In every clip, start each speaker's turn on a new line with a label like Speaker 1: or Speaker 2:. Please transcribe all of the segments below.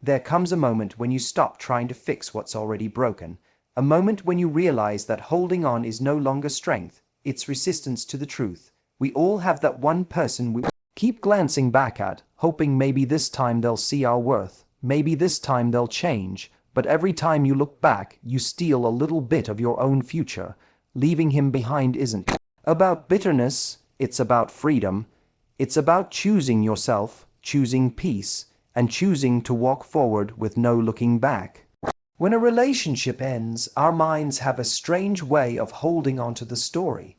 Speaker 1: There comes a moment when you stop trying to fix what's already broken. A moment when you realize that holding on is no longer strength, it's resistance to the truth. We all have that one person we keep glancing back at, hoping maybe this time they'll see our worth, maybe this time they'll change, but every time you look back, you steal a little bit of your own future. Leaving him behind isn't about bitterness, it's about freedom. It's about choosing yourself, choosing peace, and choosing to walk forward with no looking back. When a relationship ends, our minds have a strange way of holding on to the story.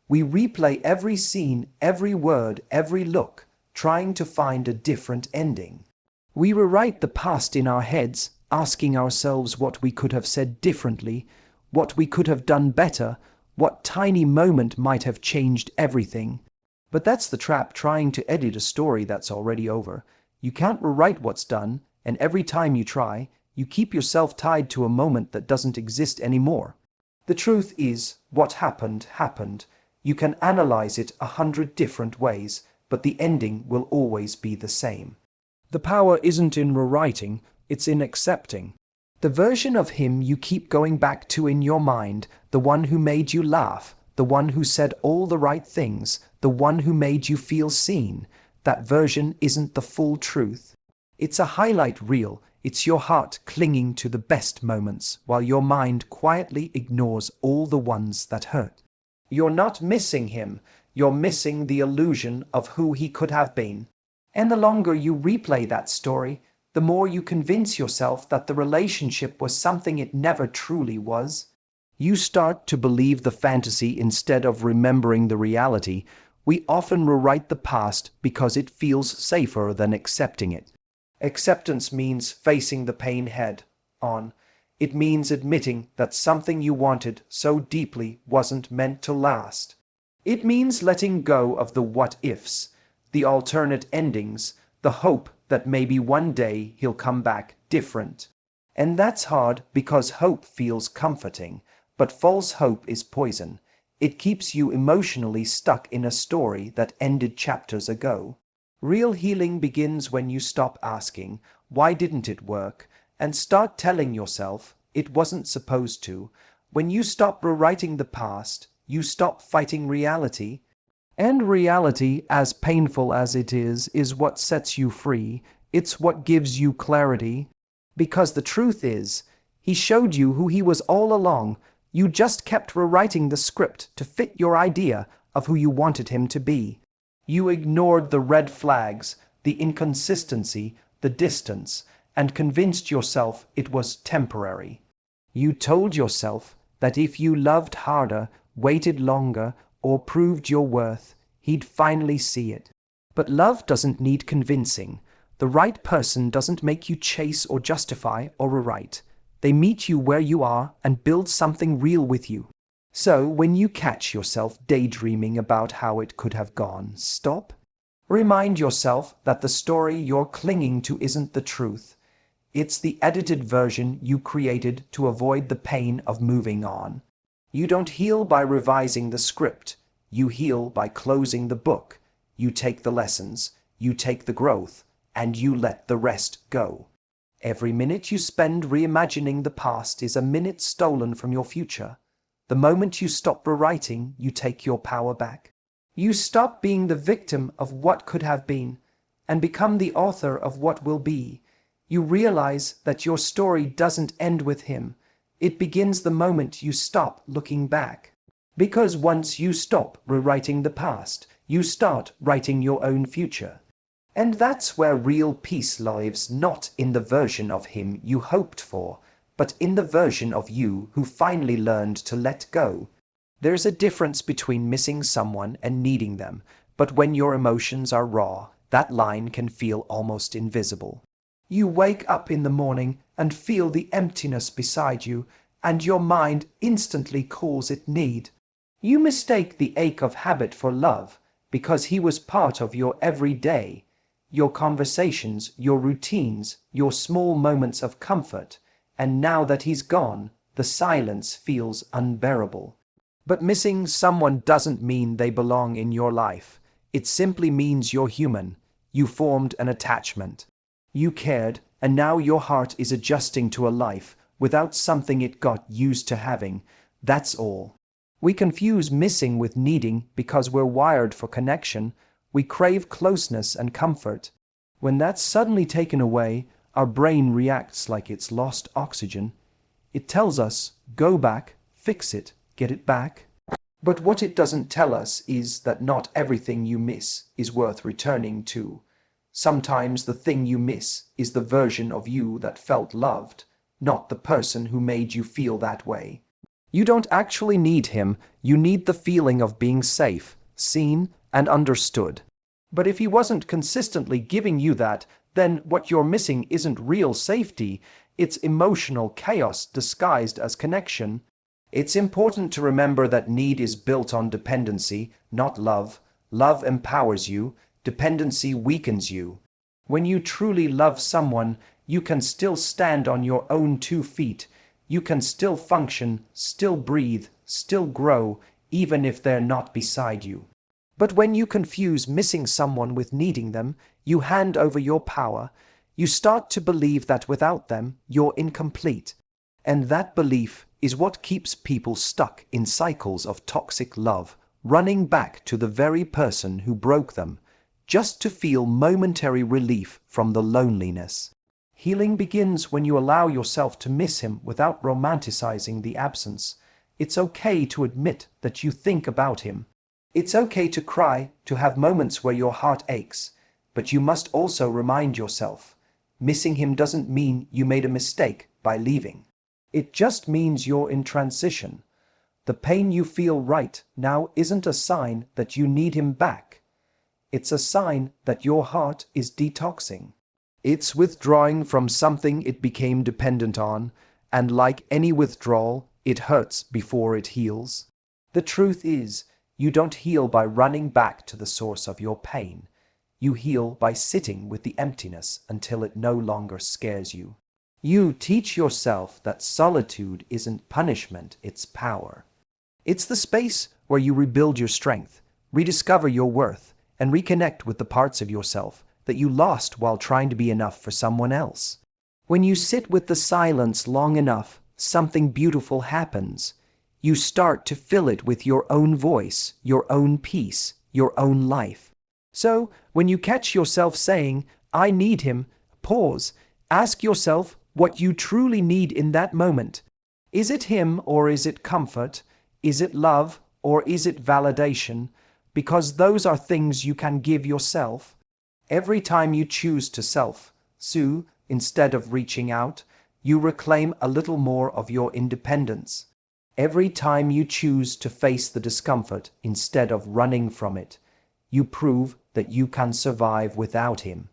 Speaker 1: We replay every scene, every word, every look, trying to find a different ending. We rewrite the past in our heads, asking ourselves what we could have said differently, what we could have done better, what tiny moment might have changed everything. But that's the trap, trying to edit a story that's already over. You can't rewrite what's done, and every time you try, you keep yourself tied to a moment that doesn't exist anymore. The truth is, what happened, happened. You can analyze it 100 different ways, but the ending will always be the same. The power isn't in rewriting, it's in accepting. The version of him you keep going back to in your mind, the one who made you laugh, the one who said all the right things, the one who made you feel seen, that version isn't the full truth. It's a highlight reel. It's your heart clinging to the best moments while your mind quietly ignores all the ones that hurt. You're not missing him, you're missing the illusion of who he could have been. And the longer you replay that story, the more you convince yourself that the relationship was something it never truly was. You start to believe the fantasy instead of remembering the reality. We often rewrite the past because it feels safer than accepting it. Acceptance means facing the pain head on. It means admitting that something you wanted so deeply wasn't meant to last. It means letting go of the what-ifs, the alternate endings, the hope that maybe one day he'll come back different. And that's hard because hope feels comforting, but false hope is poison. It keeps you emotionally stuck in a story that ended chapters ago. Real healing begins when you stop asking, why didn't it work? And start telling yourself, it wasn't supposed to. When you stop rewriting the past, you stop fighting reality. And reality, as painful as it is what sets you free. It's what gives you clarity. Because the truth is, he showed you who he was all along. You just kept rewriting the script to fit your idea of who you wanted him to be. You ignored the red flags, the inconsistency, the distance, and convinced yourself it was temporary. You told yourself that if you loved harder, waited longer, or proved your worth, he'd finally see it. But love doesn't need convincing. The right person doesn't make you chase or justify or rewrite. They meet you where you are and build something real with you. So when you catch yourself daydreaming about how it could have gone, stop. Remind yourself that the story you're clinging to isn't the truth. It's the edited version you created to avoid the pain of moving on. You don't heal by revising the script. You heal by closing the book. You take the lessons, you take the growth, and you let the rest go. Every minute you spend reimagining the past is a minute stolen from your future. The moment you stop rewriting, you take your power back. You stop being the victim of what could have been and become the author of what will be. You realize that your story doesn't end with him. It begins the moment you stop looking back. Because once you stop rewriting the past, you start writing your own future. And that's where real peace lives, not in the version of him you hoped for, but in the version of you who finally learned to let go. There's a difference between missing someone and needing them, but when your emotions are raw, that line can feel almost invisible. You wake up in the morning and feel the emptiness beside you, and your mind instantly calls it need. You mistake the ache of habit for love, because he was part of your everyday, your conversations, your routines, your small moments of comfort, and now that he's gone, the silence feels unbearable. But missing someone doesn't mean they belong in your life. It simply means you're human. You formed an attachment. You cared, and now your heart is adjusting to a life without something it got used to having. That's all. We confuse missing with needing because we're wired for connection. We crave closeness and comfort. When that's suddenly taken away, our brain reacts like it's lost oxygen. It tells us, go back, fix it, get it back. But what it doesn't tell us is that not everything you miss is worth returning to. Sometimes the thing you miss is the version of you that felt loved, not the person who made you feel that way. You don't actually need him, you need the feeling of being safe, seen, and understood. But if he wasn't consistently giving you that, then what you're missing isn't real safety, it's emotional chaos disguised as connection. It's important to remember that need is built on dependency, not love. Love empowers you, dependency weakens you. When you truly love someone, you can still stand on your own 2 feet. You can still function, still breathe, still grow, even if they're not beside you. But when you confuse missing someone with needing them, you hand over your power. You start to believe that without them, you're incomplete. And that belief is what keeps people stuck in cycles of toxic love, running back to the very person who broke them, just to feel momentary relief from the loneliness. Healing begins when you allow yourself to miss him without romanticizing the absence. It's okay to admit that you think about him. It's okay to cry, to have moments where your heart aches, but you must also remind yourself, missing him doesn't mean you made a mistake by leaving. It just means you're in transition. The pain you feel right now isn't a sign that you need him back. It's a sign that your heart is detoxing. It's withdrawing from something it became dependent on, and like any withdrawal, it hurts before it heals. The truth is, you don't heal by running back to the source of your pain. You heal by sitting with the emptiness until it no longer scares you. You teach yourself that solitude isn't punishment, it's power. It's the space where you rebuild your strength, rediscover your worth, and reconnect with the parts of yourself that you lost while trying to be enough for someone else. When you sit with the silence long enough, something beautiful happens. You start to fill it with your own voice, your own peace, your own life. So, when you catch yourself saying, I need him, pause. Ask yourself what you truly need in that moment. Is it him or is it comfort? Is it love or is it validation? Because those are things you can give yourself. Every time you choose to self-soothe instead of reaching out, you reclaim a little more of your independence. Every time you choose to face the discomfort instead of running from it, you prove that you can survive without him.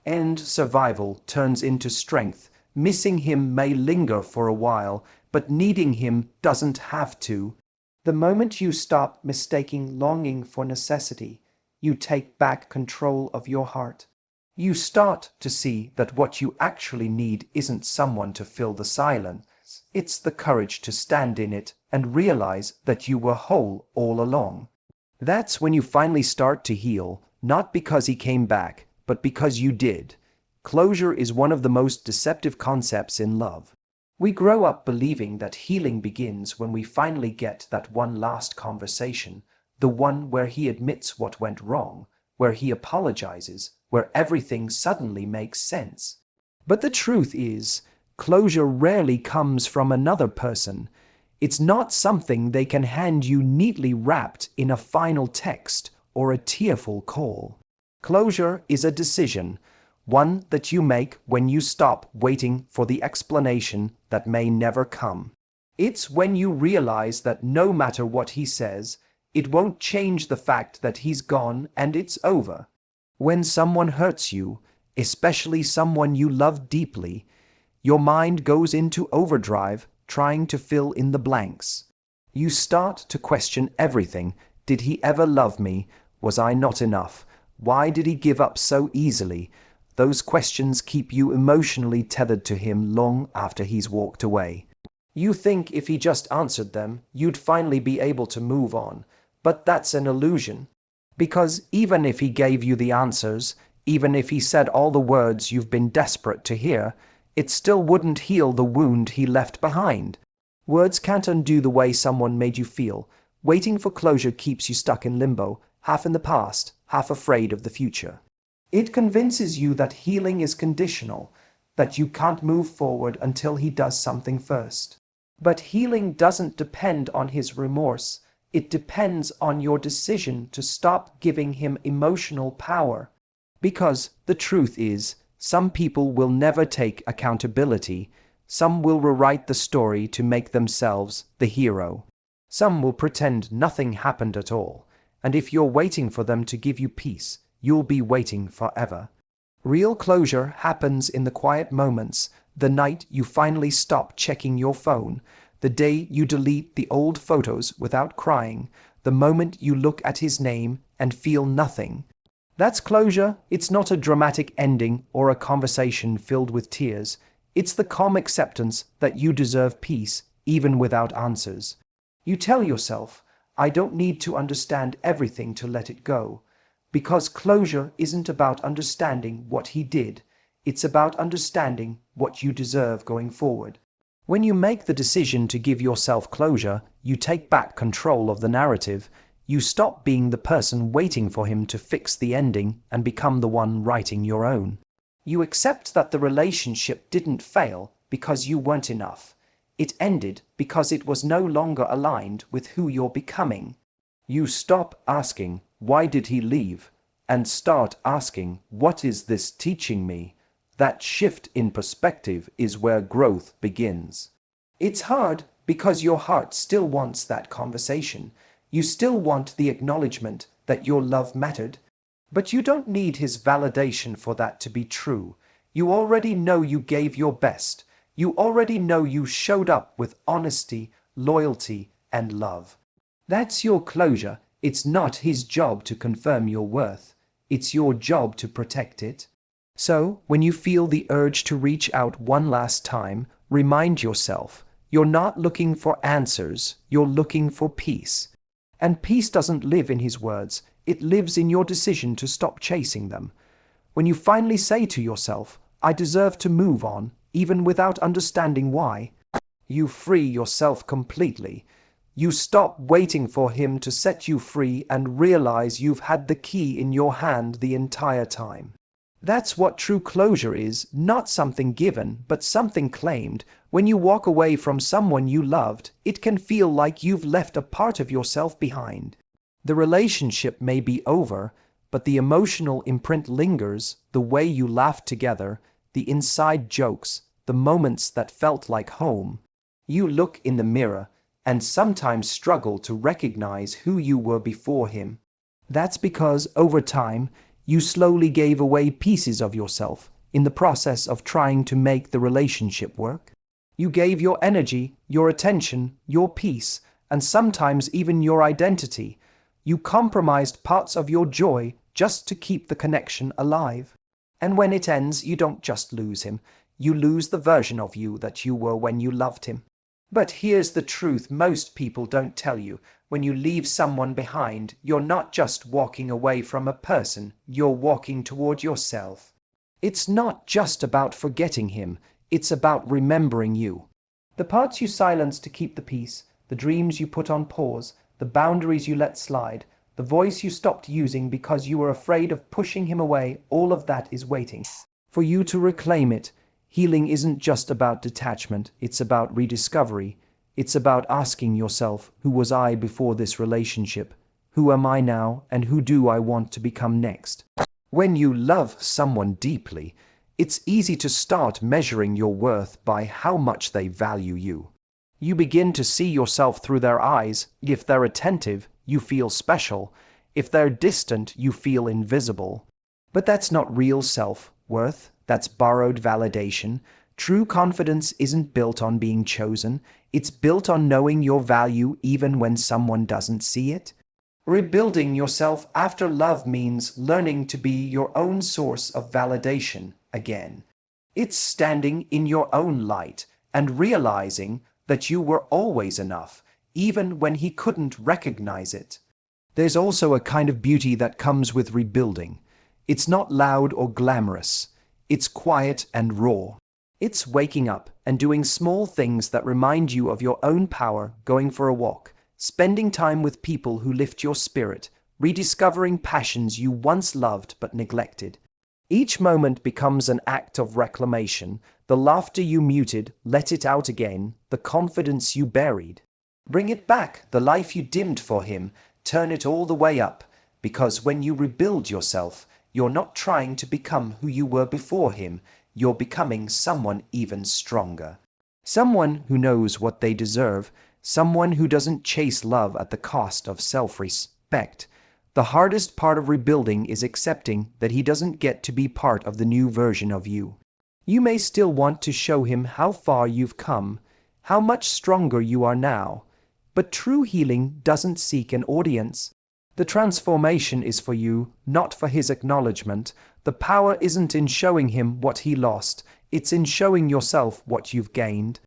Speaker 1: And survival turns into strength. Missing him may linger for a while, but needing him doesn't have to. The moment you stop mistaking longing for necessity, you take back control of your heart. You start to see that what you actually need isn't someone to fill the silence. It's the courage to stand in it and realize that you were whole all along. That's when you finally start to heal, not because he came back, but because you did. Closure is one of the most deceptive concepts in love. We grow up believing that healing begins when we finally get that one last conversation, the one where he admits what went wrong, where he apologizes, where everything suddenly makes sense. But the truth is, closure rarely comes from another person. It's not something they can hand you neatly wrapped in a final text or a tearful call. Closure is a decision, one that you make when you stop waiting for the explanation that may never come. It's when you realize that no matter what he says, it won't change the fact that he's gone and it's over. When someone hurts you, especially someone you love deeply, your mind goes into overdrive, trying to fill in the blanks. You start to question everything. Did he ever love me? Was I not enough? Why did he give up so easily? Those questions keep you emotionally tethered to him long after he's walked away. You think if he just answered them, you'd finally be able to move on. But that's an illusion. Because even if he gave you the answers, Even if he said all the words you've been desperate to hear, it still wouldn't heal the wound he left behind. Words can't undo the way someone made you feel. Waiting for closure keeps you stuck in limbo, half in the past, half afraid of the future. It convinces you that healing is conditional, that you can't move forward until he does something first. But healing doesn't depend on his remorse. It depends on your decision to stop giving him emotional power. Because the truth is, some people will never take accountability. Some will rewrite the story to make themselves the hero. Some will pretend nothing happened at all. And if you're waiting for them to give you peace, you'll be waiting forever. Real closure happens in the quiet moments, the night you finally stop checking your phone, the day you delete the old photos without crying, the moment you look at his name and feel nothing. That's closure. It's not a dramatic ending or a conversation filled with tears. It's the calm acceptance that you deserve peace, even without answers. You tell yourself, I don't need to understand everything to let it go. Because closure isn't about understanding what he did. It's about understanding what you deserve going forward. When you make the decision to give yourself closure, you take back control of the narrative. You stop being the person waiting for him to fix the ending and become the one writing your own. You accept that the relationship didn't fail because you weren't enough. It ended because it was no longer aligned with who you're becoming. You stop asking, why did he leave? And start asking, what is this teaching me? That shift in perspective is where growth begins. It's hard because your heart still wants that conversation. You still want the acknowledgement that your love mattered. But you don't need his validation for that to be true. You already know you gave your best. You already know you showed up with honesty, loyalty, and love. That's your closure. It's not his job to confirm your worth. It's your job to protect it. So, when you feel the urge to reach out one last time, remind yourself, you're not looking for answers, you're looking for peace. And peace doesn't live in his words, it lives in your decision to stop chasing them. When you finally say to yourself, I deserve to move on, even without understanding why, you free yourself completely. You stop waiting for him to set you free and realize you've had the key in your hand the entire time. That's what true closure is, not something given, but something claimed. When you walk away from someone you loved, it can feel like you've left a part of yourself behind. The relationship may be over, but the emotional imprint lingers, the way you laughed together, the inside jokes, the moments that felt like home. You look in the mirror and sometimes struggle to recognize who you were before him. That's because, over time, you slowly gave away pieces of yourself in the process of trying to make the relationship work. You gave your energy, your attention, your peace, and sometimes even your identity. You compromised parts of your joy just to keep the connection alive. And when it ends, you don't just lose him. You lose the version of you that you were when you loved him. But here's the truth most people don't tell you. When you leave someone behind, you're not just walking away from a person, you're walking toward yourself. It's not just about forgetting him, it's about remembering you. The parts you silence to keep the peace, the dreams you put on pause, the boundaries you let slide, the voice you stopped using because you were afraid of pushing him away, all of that is waiting for you to reclaim it. Healing isn't just about detachment, it's about rediscovery. It's about asking yourself, who was I before this relationship? Who am I now, and who do I want to become next? When you love someone deeply, it's easy to start measuring your worth by how much they value you. You begin to see yourself through their eyes. If they're attentive, you feel special. If they're distant, you feel invisible. But that's not real self-worth. That's borrowed validation. True confidence isn't built on being chosen. It's built on knowing your value even when someone doesn't see it. Rebuilding yourself after love means learning to be your own source of validation again. It's standing in your own light and realizing that you were always enough, even when he couldn't recognize it. There's also a kind of beauty that comes with rebuilding. It's not loud or glamorous. It's quiet and raw. It's waking up and doing small things that remind you of your own power, going for a walk, spending time with people who lift your spirit, rediscovering passions you once loved but neglected. Each moment becomes an act of reclamation. The laughter you muted, let it out again. The confidence you buried, bring it back. The life you dimmed for him, turn it all the way up. Because when you rebuild yourself, you're not trying to become who you were before him. You're becoming someone even stronger. Someone who knows what they deserve. Someone who doesn't chase love at the cost of self-respect. The hardest part of rebuilding is accepting that he doesn't get to be part of the new version of you. You may still want to show him how far you've come, how much stronger you are now, but true healing doesn't seek an audience. The transformation is for you, not for his acknowledgement. The power isn't in showing him what he lost, it's in showing yourself what you've gained.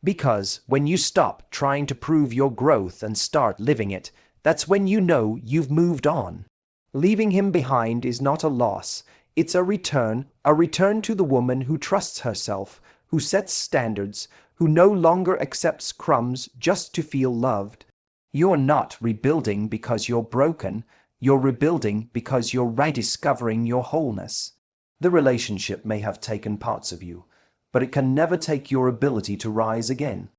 Speaker 1: Because when you stop trying to prove your growth and start living it, that's when you know you've moved on. Leaving him behind is not a loss, it's a return to the woman who trusts herself, who sets standards, who no longer accepts crumbs just to feel loved. You're not rebuilding because you're broken, you're rebuilding because you're rediscovering your wholeness. The relationship may have taken parts of you, but it can never take your ability to rise again.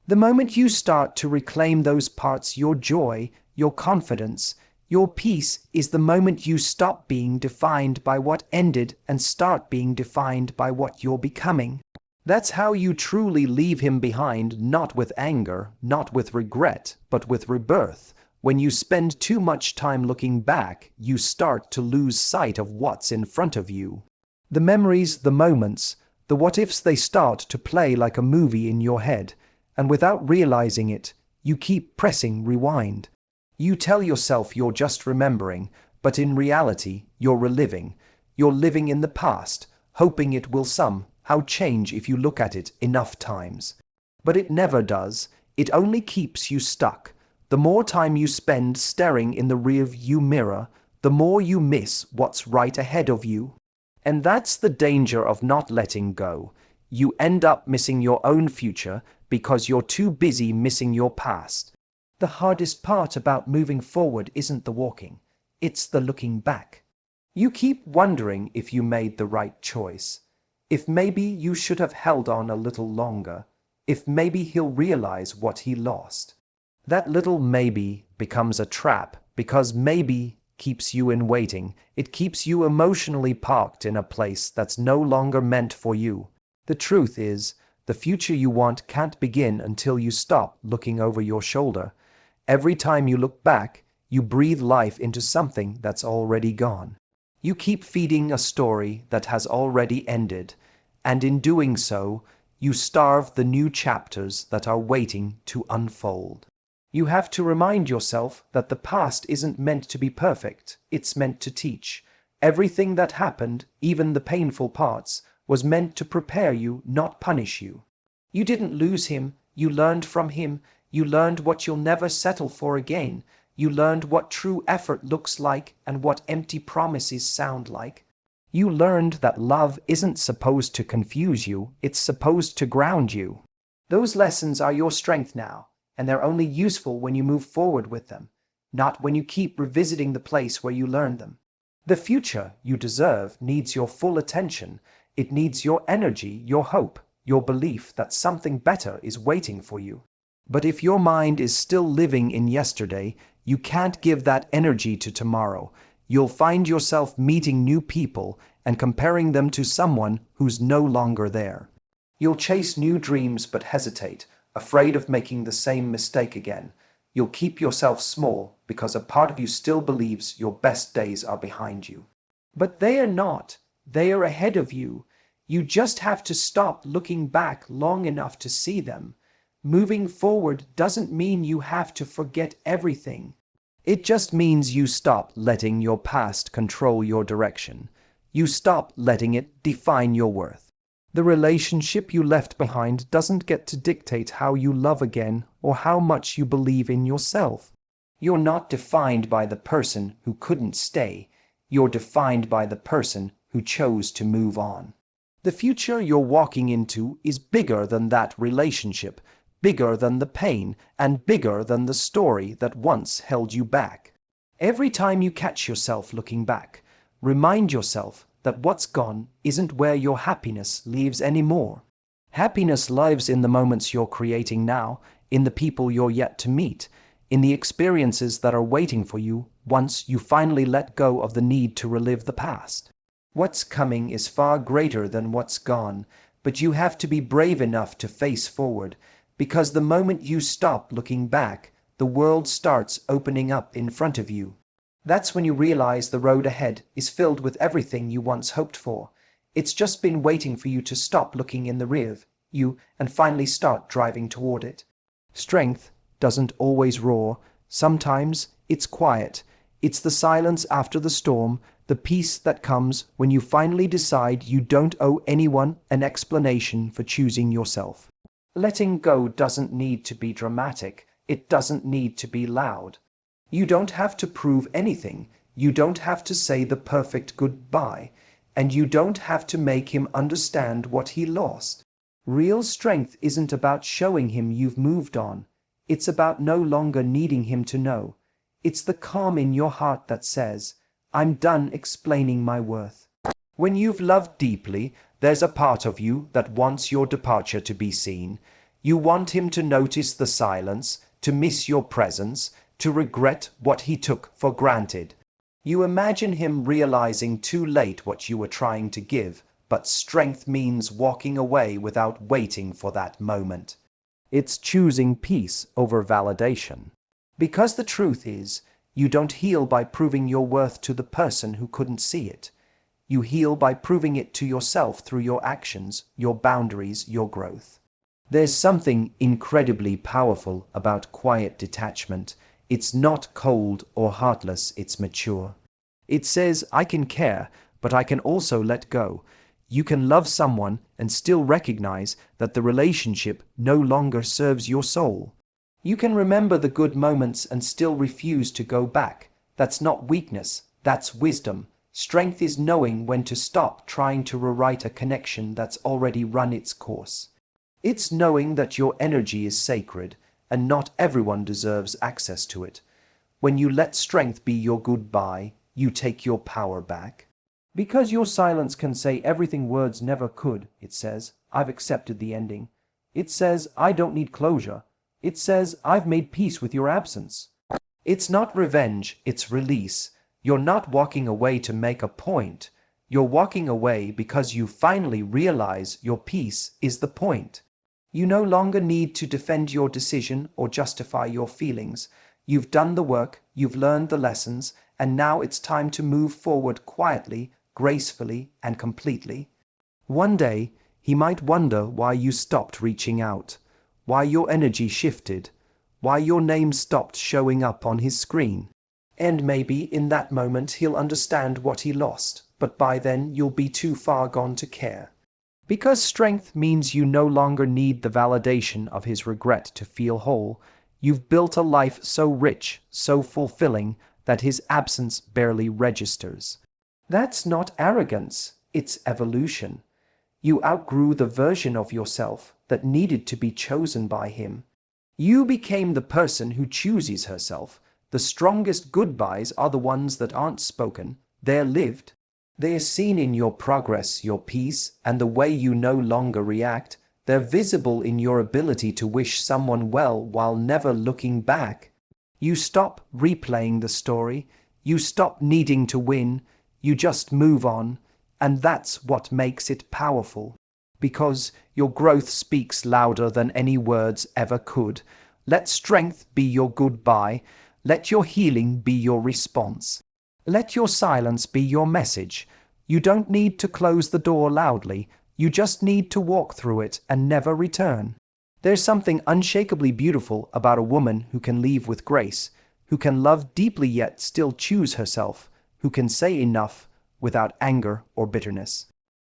Speaker 1: The moment you start to reclaim those parts, your joy, your confidence, your peace is the moment you stop being defined by what ended and start being defined by what you're becoming. That's how you truly leave him behind, not with anger, not with regret, but with rebirth. When you spend too much time looking back, you start to lose sight of what's in front of you. The memories, the moments, the what-ifs, they start to play like a movie in your head, and without realizing it, you keep pressing rewind. You tell yourself you're just remembering, but in reality, you're reliving. You're living in the past, hoping it will somehow change if you look at it enough times. But it never does. It only keeps you stuck. The more time you spend staring in the rear-view mirror, the more you miss what's right ahead of you. And that's the danger of not letting go. You end up missing your own future because you're too busy missing your past. The hardest part about moving forward isn't the walking, it's the looking back. You keep wondering if you made the right choice, if maybe you should have held on a little longer, if maybe he'll realize what he lost. That little maybe becomes a trap because maybe keeps you in waiting. It keeps you emotionally parked in a place that's no longer meant for you. The truth is, the future you want can't begin until you stop looking over your shoulder. Every time you look back, you breathe life into something that's already gone. You keep feeding a story that has already ended, and in doing so, you starve the new chapters that are waiting to unfold. You have to remind yourself that the past isn't meant to be perfect, it's meant to teach. Everything that happened, even the painful parts, was meant to prepare you, not punish you. You didn't lose him, you learned from him. You learned what you'll never settle for again. You learned what true effort looks like and what empty promises sound like. You learned that love isn't supposed to confuse you, it's supposed to ground you. Those lessons are your strength now, and they're only useful when you move forward with them, not when you keep revisiting the place where you learned them. The future you deserve needs your full attention. It needs your energy, your hope, your belief that something better is waiting for you. But if your mind is still living in yesterday, you can't give that energy to tomorrow. You'll find yourself meeting new people and comparing them to someone who's no longer there. You'll chase new dreams but hesitate, afraid of making the same mistake again. You'll keep yourself small because a part of you still believes your best days are behind you. But they are not. They are ahead of you. You just have to stop looking back long enough to see them. Moving forward doesn't mean you have to forget everything. It just means you stop letting your past control your direction. You stop letting it define your worth. The relationship you left behind doesn't get to dictate how you love again or how much you believe in yourself. You're not defined by the person who couldn't stay. You're defined by the person who chose to move on. The future you're walking into is bigger than that relationship, bigger than the pain, and bigger than the story that once held you back. Every time you catch yourself looking back, remind yourself that what's gone isn't where your happiness lives anymore. Happiness lives in the moments you're creating now, in the people you're yet to meet, in the experiences that are waiting for you once you finally let go of the need to relive the past. What's coming is far greater than what's gone, but you have to be brave enough to face forward, because the moment you stop looking back, the world starts opening up in front of you. That's when you realize the road ahead is filled with everything you once hoped for. It's just been waiting for you to stop looking in the rear view and finally start driving toward it. Strength doesn't always roar. Sometimes it's quiet. It's the silence after the storm, the peace that comes when you finally decide you don't owe anyone an explanation for choosing yourself. Letting go doesn't need to be dramatic. It doesn't need to be loud. You don't have to prove anything. You don't have to say the perfect goodbye. And you don't have to make him understand what he lost. Real strength isn't about showing him you've moved on. It's about no longer needing him to know. It's the calm in your heart that says, I'm done explaining my worth. When you've loved deeply, there's a part of you that wants your departure to be seen. You want him to notice the silence, to miss your presence, to regret what he took for granted. You imagine him realizing too late what you were trying to give, but strength means walking away without waiting for that moment. It's choosing peace over validation. Because the truth is, you don't heal by proving your worth to the person who couldn't see it. You heal by proving it to yourself through your actions, your boundaries, your growth. There's something incredibly powerful about quiet detachment. It's not cold or heartless, it's mature. It says, I can care, but I can also let go. You can love someone and still recognize that the relationship no longer serves your soul. You can remember the good moments and still refuse to go back. That's not weakness, that's wisdom. Strength is knowing when to stop trying to rewrite a connection that's already run its course. It's knowing that your energy is sacred, and not everyone deserves access to it. When you let strength be your goodbye, you take your power back. Because your silence can say everything words never could, it says, I've accepted the ending. It says, I don't need closure. It says, I've made peace with your absence. It's not revenge, it's release. You're not walking away to make a point. You're walking away because you finally realize your peace is the point. You no longer need to defend your decision or justify your feelings. You've done the work, you've learned the lessons, and now it's time to move forward quietly, gracefully, and completely. One day, he might wonder why you stopped reaching out, why your energy shifted, why your name stopped showing up on his screen. And maybe in that moment he'll understand what he lost, but by then you'll be too far gone to care. Because strength means you no longer need the validation of his regret to feel whole. You've built a life so rich, so fulfilling, that his absence barely registers. That's not arrogance, it's evolution. You outgrew the version of yourself that needed to be chosen by him. You became the person who chooses herself. The strongest goodbyes are the ones that aren't spoken, they're lived. They're seen in your progress, your peace, and the way you no longer react. They're visible in your ability to wish someone well while never looking back. You stop replaying the story. You stop needing to win. You just move on. And that's what makes it powerful. Because your growth speaks louder than any words ever could. Let strength be your goodbye. Let your healing be your response. Let your silence be your message. You don't need to close the door loudly. You just need to walk through it and never return. There's something unshakably beautiful about a woman who can leave with grace, who can love deeply yet still choose herself, who can say enough without anger or bitterness.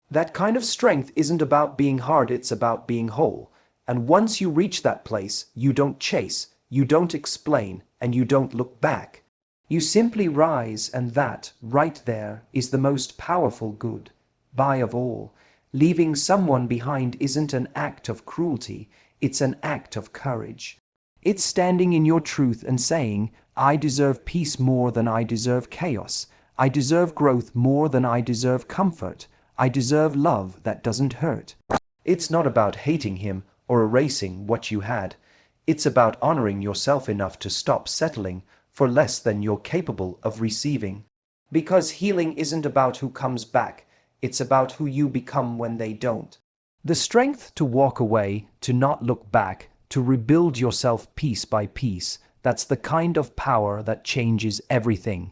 Speaker 1: That kind of strength isn't about being hard, it's about being whole. And once you reach that place, you don't chase, you don't explain, and you don't look back. You simply rise, and that, right there, is the most powerful goodbye of all. Leaving someone behind isn't an act of cruelty, it's an act of courage. It's standing in your truth and saying, I deserve peace more than I deserve chaos. I deserve growth more than I deserve comfort. I deserve love that doesn't hurt. It's not about hating him or erasing what you had. It's about honoring yourself enough to stop settling for less than you're capable of receiving. Because healing isn't about who comes back, it's about who you become when they don't. The strength to walk away, to not look back, to rebuild yourself piece by piece, that's the kind of power that changes everything.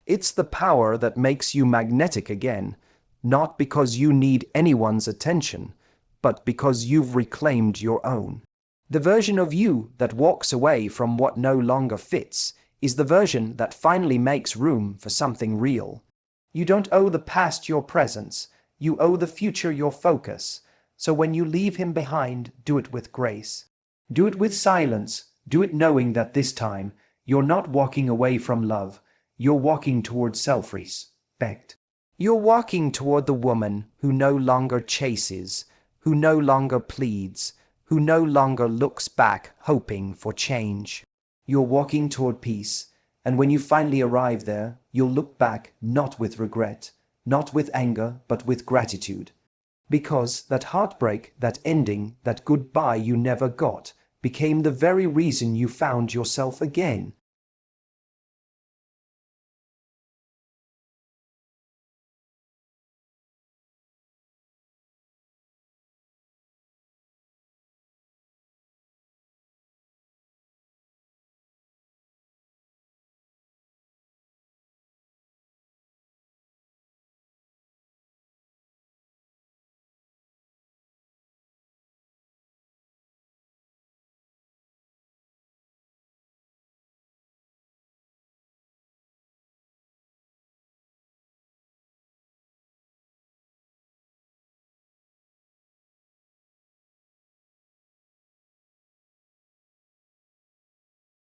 Speaker 1: It's the power that makes you magnetic again, not because you need anyone's attention, but because you've reclaimed your own. The version of you that walks away from what no longer fits is the version that finally makes room for something real. You don't owe the past your presence, you owe the future your focus. So when you leave him behind, do it with grace. Do it with silence, do it knowing that this time, you're not walking away from love, you're walking toward self-respect. You're walking toward the woman who no longer chases, who no longer pleads, who no longer looks back hoping for change. You're walking toward peace, and when you finally arrive there, you'll look back not with regret, not with anger, but with gratitude. Because that heartbreak, that ending, that goodbye you never got, became the very reason you found yourself again.